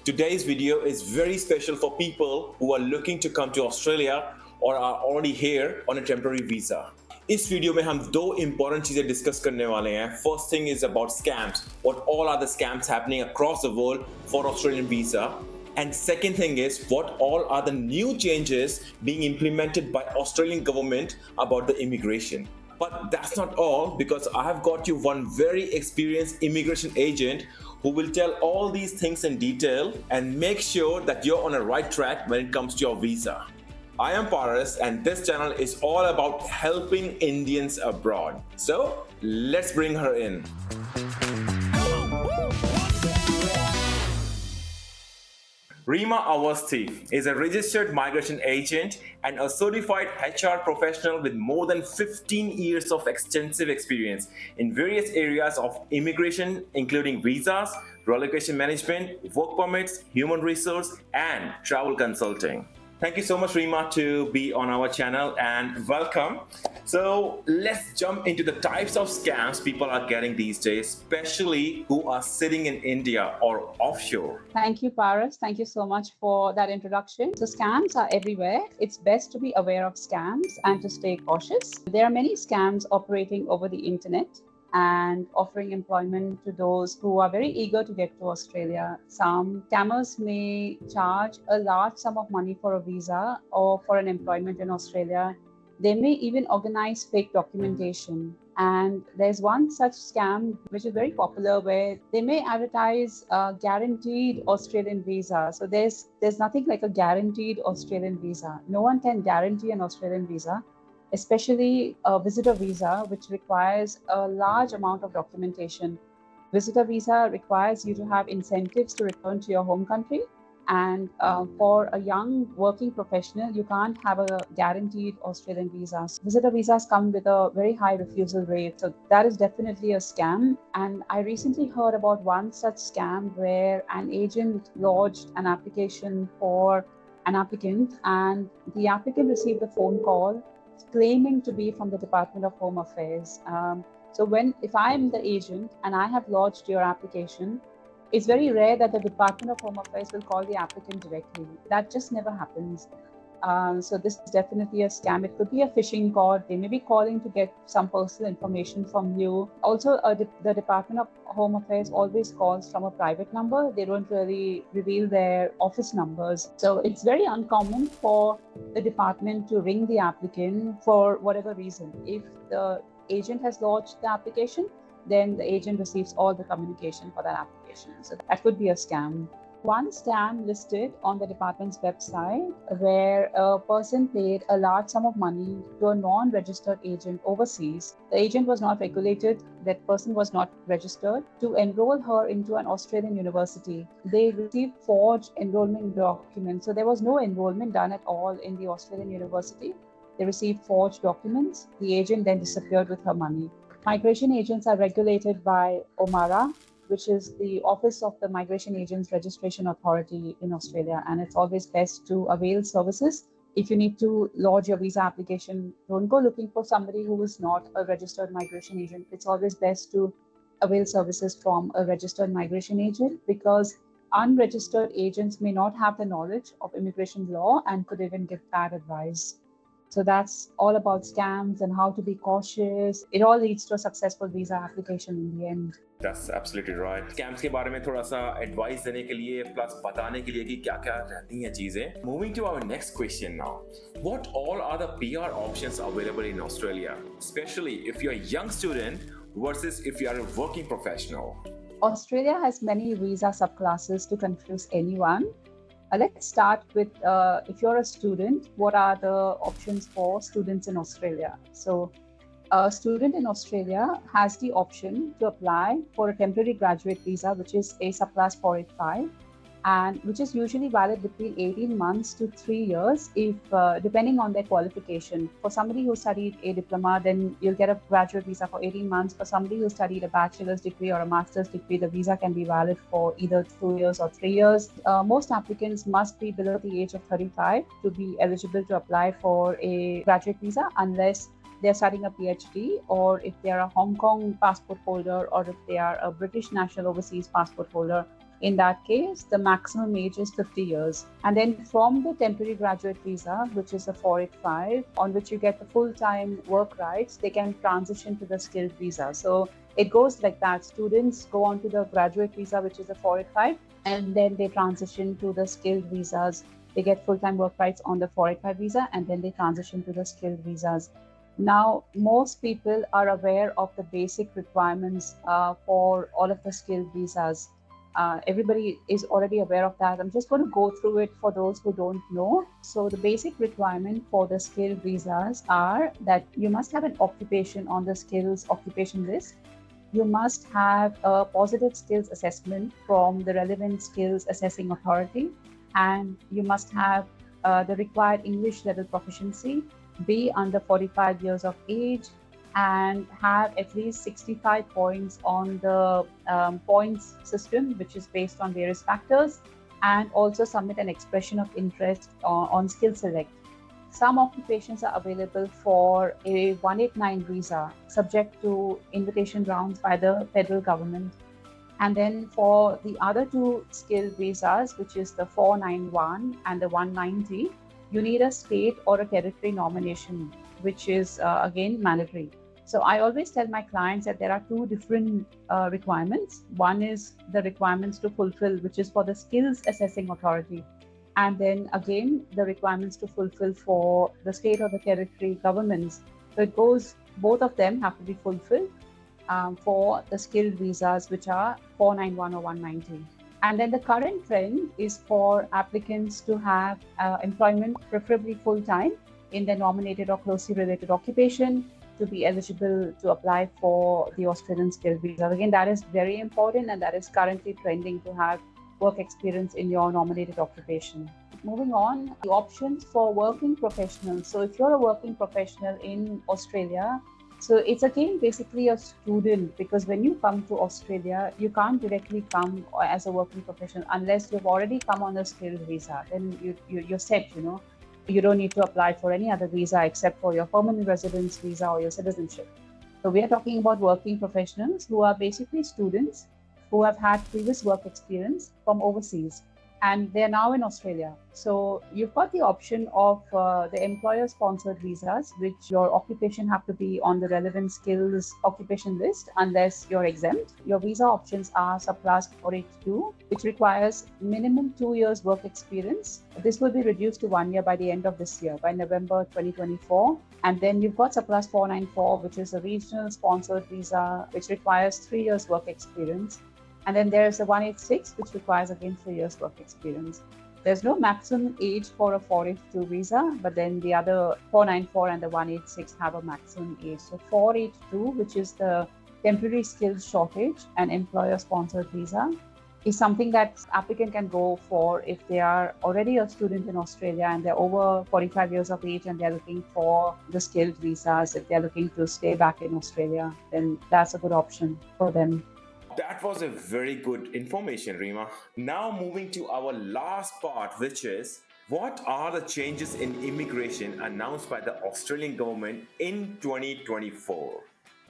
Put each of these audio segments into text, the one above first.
Today's video is very special for people who are looking to come to Australia or are already here on a temporary visa. इस video में हम दो important चीजें discuss करने वाले हैं. First thing is about scams. What all are the scams happening across the world for Australian visa? And second thing is what all are the new changes being implemented by Australian government about the immigration. But that's not all, because I have got you one very experienced immigration agent who will tell all these things in detail and make sure that you're on a right track when it comes to your visa. I am Paras and this channel is all about helping Indians abroad. So let's bring her in. Reema Awasthi is a registered migration agent and a certified HR professional with more than 15 years of extensive experience in various areas of immigration, including visas, relocation management, work permits, human resource, and travel consulting. Thank you so much, Reema, to be on our channel and welcome. So let's jump into the types of scams people are getting these days, especially who are sitting in India or offshore. Thank you, Paras. Thank you so much for that introduction. So scams are everywhere. It's best to be aware of scams and to stay cautious. There are many scams operating over the internet and offering employment to those who are very eager to get to Australia. Some scammers may charge a large sum of money for a visa or for an employment in Australia. They may even organize fake documentation. And there's one such scam which is very popular where they may advertise a guaranteed Australian visa. So there's nothing like a guaranteed Australian visa. No one can guarantee an Australian visa, especially a visitor visa, which requires a large amount of documentation. Visitor visa requires you to have incentives to return to your home country. And for a young working professional, you can't have a guaranteed Australian visa. Visitor visas come with a very high refusal rate. So that is definitely a scam. And I recently heard about one such scam where an agent lodged an application for an applicant, and the applicant received a phone call claiming to be from the Department of Home Affairs. So if I'm the agent and I have lodged your application, it's very rare that the Department of Home Affairs will call the applicant directly. That just never happens. So this is definitely a scam. It could be a phishing call. They may be calling to get some personal information from you. Also, the Department of Home Affairs always calls from a private number. They don't really reveal their office numbers. So it's very uncommon for the department to ring the applicant for whatever reason. If the agent has lodged the application, then the agent receives all the communication for that application. So that could be a scam. One scam listed on the department's website where a person paid a large sum of money to a non-registered agent overseas. The agent was not regulated, that person was not registered, to enroll her into an Australian university. They received forged enrollment documents. So there was no enrollment done at all in the Australian university. They received forged documents. The agent then disappeared with her money. Migration agents are regulated by OMARA, which is the Office of the Migration Agents Registration Authority in Australia. And it's always best to avail services. If you need to lodge your visa application, don't go looking for somebody who is not a registered migration agent. It's always best to avail services from a registered migration agent, because unregistered agents may not have the knowledge of immigration law and could even give bad advice. So that's all about scams and how to be cautious. It all leads to a successful visa application in the end. That's absolutely right. Scams के बारे में थोड़ा सा advice देने के लिए plus बताने के लिए कि क्या-क्या रहती हैं चीजें. Moving to our next question now. What all are the PR options available in Australia, especially if you're a young student versus if you are a working professional? Australia has many visa subclasses to confuse anyone. Let's start with if you're a student, what are the options for students in Australia? So a student in Australia has the option to apply for a temporary graduate visa, which is a subclass 485, and which is usually valid between 18 months to 3 years, if depending on their qualification. For somebody who studied a diploma, then you'll get a graduate visa for 18 months. For somebody who studied a bachelor's degree or a master's degree, the visa can be valid for either 2 years or 3 years. Most applicants must be below the age of 35 to be eligible to apply for a graduate visa, unless they're studying a PhD, or if they're a Hong Kong passport holder, or if they are a British national overseas passport holder. In that case, the maximum age is 50 years. And then from the temporary graduate visa, which is a 485, on which you get the full-time work rights, they can transition to the skilled visa. So it goes like that. Students go on to the graduate visa, which is a 485, and then they transition to the skilled visas. They get full-time work rights on the 485 visa, and then they transition to the skilled visas. Now, most people are aware of the basic requirements for all of the skilled visas. Everybody is already aware of that. I'm just going to go through it for those who don't know. So the basic requirement for the skilled visas are that you must have an occupation on the skills occupation list. You must have a positive skills assessment from the relevant skills assessing authority, and you must have the required English level proficiency, be under 45 years of age, and have at least 65 points on the points system, which is based on various factors, and also submit an expression of interest on Skill Select. Some occupations are available for a 189 visa, subject to invitation rounds by the federal government. And then for the other two skill visas, which is the 491 and the 190, you need a state or a territory nomination, which is again mandatory. So I always tell my clients that there are two different requirements. One is the requirements to fulfill, which is for the skills assessing authority. And then again, the requirements to fulfill for the state or the territory governments. So it goes, both of them have to be fulfilled for the skilled visas, which are 491 or 190. And then the current trend is for applicants to have employment, preferably full-time, in their nominated or closely related occupation to be eligible to apply for the Australian skilled visa. Again, that is very important, and that is currently trending to have work experience in your nominated occupation. Moving on, the options for working professionals. So if you're a working professional in Australia, so it's again basically a student, because when you come to Australia, you can't directly come as a working professional unless you've already come on a skilled visa. Then you're set, you know. You don't need to apply for any other visa except for your permanent residence visa or your citizenship. So we are talking about working professionals who are basically students who have had previous work experience from overseas, and they're now in Australia. So you've got the option of the employer-sponsored visas, which your occupation have to be on the relevant skills occupation list unless you're exempt. Your visa options are subclass 482, which requires minimum 2 years work experience. This will be reduced to 1 year by the end of this year, by November 2024. And then you've got subclass 494, which is a regional sponsored visa, which requires 3 years work experience. And then there's the 186, which requires again 3 years work experience. There's no maximum age for a 482 visa, but then the other 494 and the 186 have a maximum age. So 482, which is the temporary skills shortage and employer-sponsored visa, is something that applicant can go for if they are already a student in Australia and they're over 45 years of age and they're looking for the skilled visas. If they're looking to stay back in Australia, then that's a good option for them. That was a very good information, Reema. Now moving to our last part, which is what are the changes in immigration announced by the Australian government in 2024?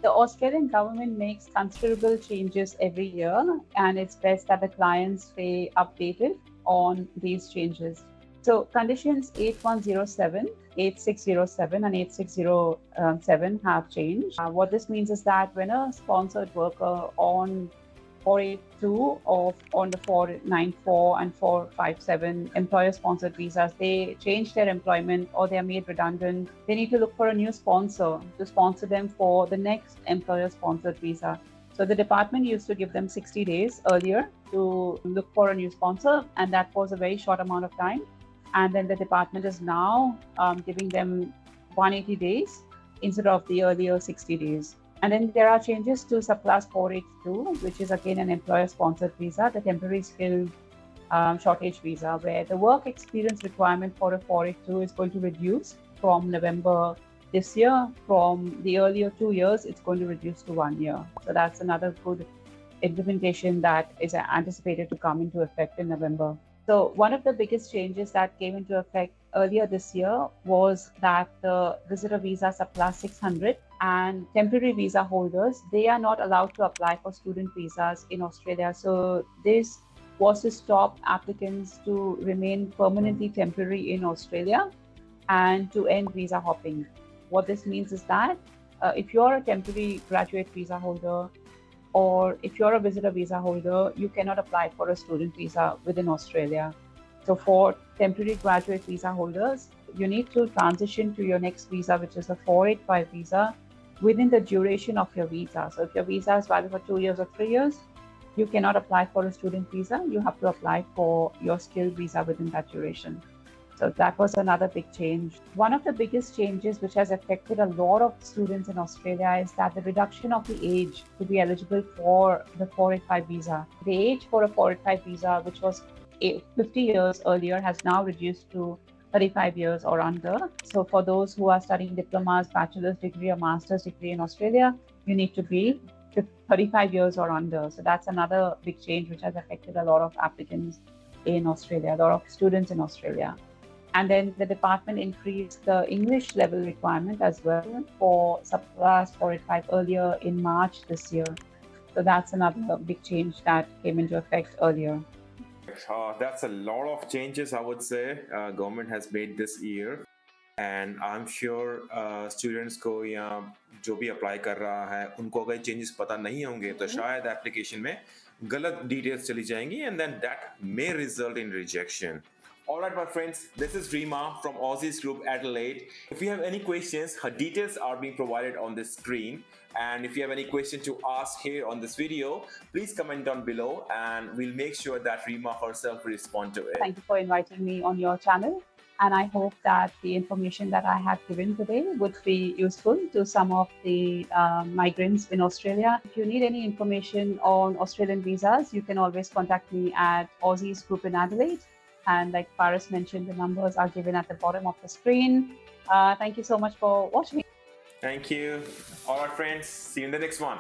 The Australian government makes considerable changes every year, and it's best that the clients stay updated on these changes. So conditions 8107, 8607 and 8607 have changed. What this means is that when a sponsored worker on 482 or on the 494 and 457 employer-sponsored visas, they change their employment or they are made redundant, they need to look for a new sponsor to sponsor them for the next employer-sponsored visa. So the department used to give them 60 days earlier to look for a new sponsor, and that was a very short amount of time. And then the department is now giving them 180 days instead of the earlier 60 days. And then there are changes to subclass 482, which is again an employer-sponsored visa, the temporary skill shortage visa, where the work experience requirement for a 482 is going to reduce from November this year. From the earlier 2 years, it's going to reduce to 1 year. So that's another good implementation that is anticipated to come into effect in November. So one of the biggest changes that came into effect earlier this year was that the visitor visa subclass 600 and temporary visa holders, they are not allowed to apply for student visas in Australia. So this was to stop applicants to remain permanently temporary in Australia and to end visa hopping. What this means is that if you're a temporary graduate visa holder or if you're a visitor visa holder, you cannot apply for a student visa within Australia. So for temporary graduate visa holders, you need to transition to your next visa, which is a 485 visa, within the duration of your visa. So if your visa is valid for 2 years or 3 years, you cannot apply for a student visa. You have to apply for your skilled visa within that duration. So that was another big change. One of the biggest changes which has affected a lot of students in Australia is that the reduction of the age to be eligible for the 485 visa. The age for a 485 visa, which was 50 years earlier, has now reduced to 35 years or under. So for those who are studying diplomas, bachelor's degree or master's degree in Australia, you need to be 35 years or under. So that's another big change which has affected a lot of applicants in Australia, a lot of students in Australia. And then the department increased the English level requirement as well for subclass 485 earlier in March this year. So that's another big change that came into effect earlier. That's a lot of changes, I would say, government has made this year. And I'm sure students को या जो भी apply कर रहा है उनको अगर changes पता नहीं होंगे तो शायद एप्लीकेशन में गलत डिटेल्स चली जाएंगी and then that may result in rejection. Alright, my friends, this is Reema from Aussizz Group Adelaide. If you have any questions, her details are being provided on this screen. And if you have any question to ask here on this video, please comment down below and we'll make sure that Reema herself will respond to it. Thank you for inviting me on your channel. And I hope that the information that I have given today would be useful to some of the migrants in Australia. If you need any information on Australian visas, you can always contact me at Aussizz Group in Adelaide. And like Paris mentioned, the numbers are given at the bottom of the screen. Thank you so much for watching. Thank you. All right, friends. See you in the next one.